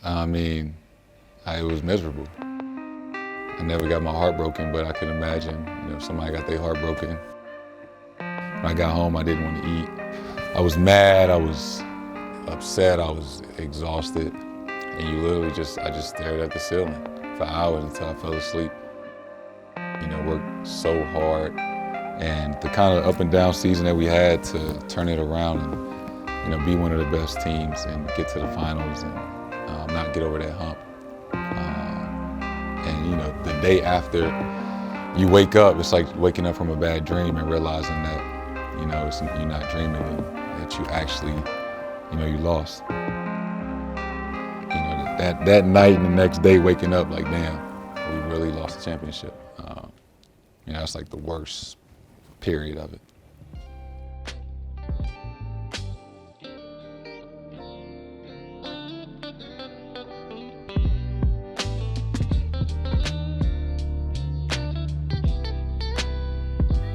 I mean, it was miserable. I never got my heart broken, but I could imagine, if somebody got their heart broken. When I got home, I didn't want to eat. I was mad, I was upset, I was exhausted. And I just stared at the ceiling for hours until I fell asleep. Worked so hard. And the kind of up and down season that we had to turn it around and, be one of the best teams and get to the finals and not get over that hump. And the day after you wake up, it's like waking up from a bad dream and realizing that, you're not dreaming and that you actually, you lost. That night and the next day waking up like, damn, we really lost the championship. That's like the worst period of it.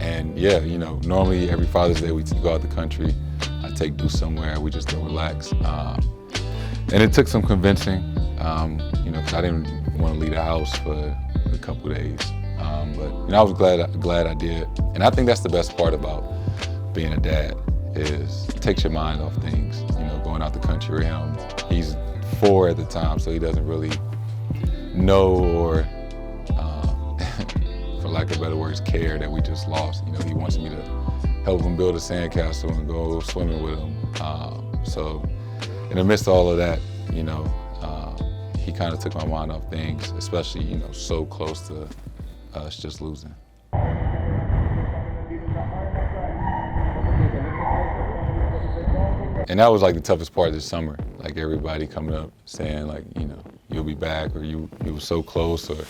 And yeah, normally every Father's Day we go out the country. I take Deuce somewhere, we just go relax. And it took some convincing, because I didn't want to leave the house for a couple of days. But I was glad I did. And I think that's the best part about being a dad is it takes your mind off things. Going out the country with him. He's 4 at the time, so he doesn't really know or, for lack of better words, care that we just lost. He wants me to help him build a sandcastle and go swimming with him. So in the midst of all of that, he kind of took my mind off things, especially, so close to us just losing. And that was like the toughest part of this summer. Like everybody coming up saying like, you'll be back, or you were so close, or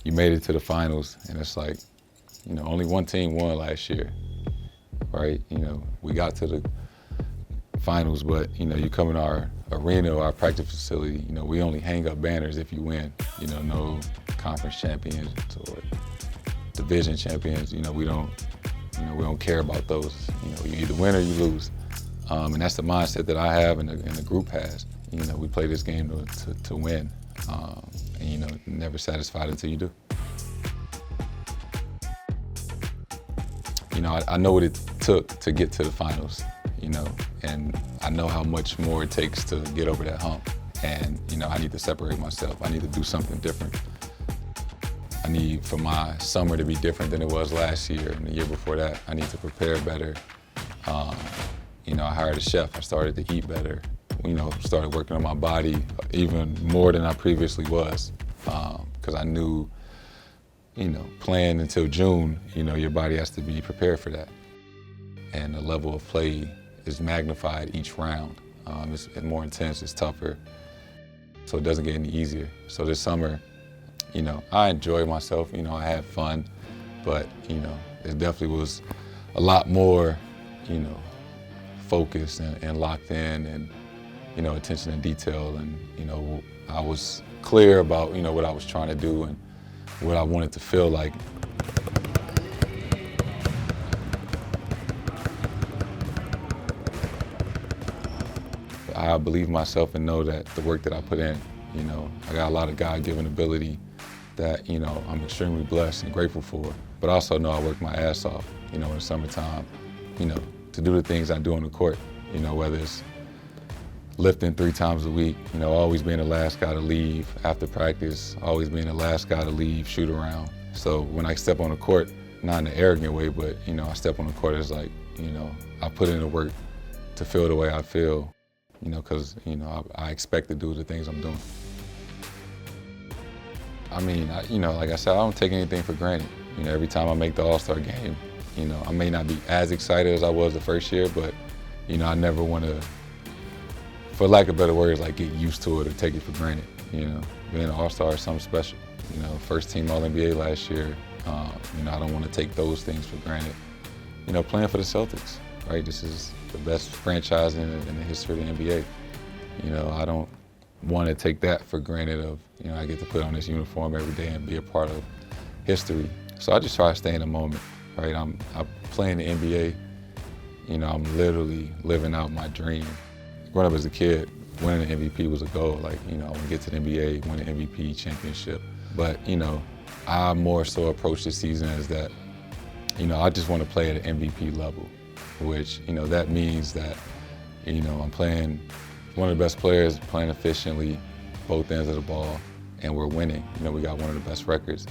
you made it to the finals. And it's like, only one team won last year, right? We got to the finals, but you come in our arena or our practice facility, we only hang up banners if you win. No conference champions or division champions. We don't care about those. You either win or you lose. And that's the mindset that I have and the group has. We play this game to win. And never satisfied until you do. I know what it took to get to the finals, and I know how much more it takes to get over that hump. And, I need to separate myself. I need to do something different. I need for my summer to be different than it was last year and the year before that. I need to prepare better. I hired a chef. I started to eat better. Started working on my body even more than I previously was. Because I knew, playing until June, your body has to be prepared for that. And the level of play is magnified each round. It's more intense, it's tougher, so it doesn't get any easier. So this summer, I enjoyed myself, I had fun, but, it definitely was a lot more, focused and locked in and, attention to detail. And, I was clear about, what I was trying to do and what I wanted to feel like. I believe myself and know that the work that I put in, I got a lot of God-given ability that, I'm extremely blessed and grateful for. But I also know I work my ass off, in the summertime, to do the things I do on the court, whether it's lifting 3 times a week, always being the last guy to leave after practice, always being the last guy to leave, shoot around. So when I step on the court, not in an arrogant way, but, I step on the court as like, I put in the work to feel the way I feel. Because, I expect to do the things I'm doing. I mean, like I said, I don't take anything for granted. Every time I make the All-Star game, I may not be as excited as I was the first year, but, I never want to, for lack of better words, like get used to it or take it for granted. Being an All-Star is something special. First team All-NBA last year, I don't want to take those things for granted. Playing for the Celtics, right? This is the best franchise in the history of the NBA. I don't want to take that for granted of, I get to put on this uniform every day and be a part of history. So I just try to stay in the moment, right? I play in the NBA, I'm literally living out my dream. Growing up as a kid, winning an MVP was a goal. Like, you know, I want to get to the NBA, win an MVP championship. But, you know, I more so approach this season as that, you know, I just want to play at an MVP level, which, you know, that means that, you know, I'm playing one of the best players, playing efficiently, both ends of the ball, and we're winning. You know, we got one of the best records,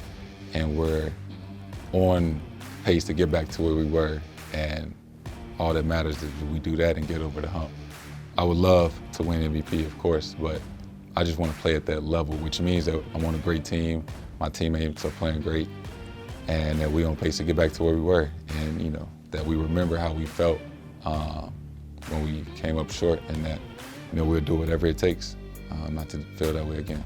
and we're on pace to get back to where we were, and all that matters is we do that and get over the hump. I would love to win MVP, of course, but I just want to play at that level, which means that I'm on a great team, my teammates are playing great, and that we're on pace to get back to where we were, and, you know, that we remember how we felt when we came up short, and that, you know, we'll do whatever it takes not to feel that way again.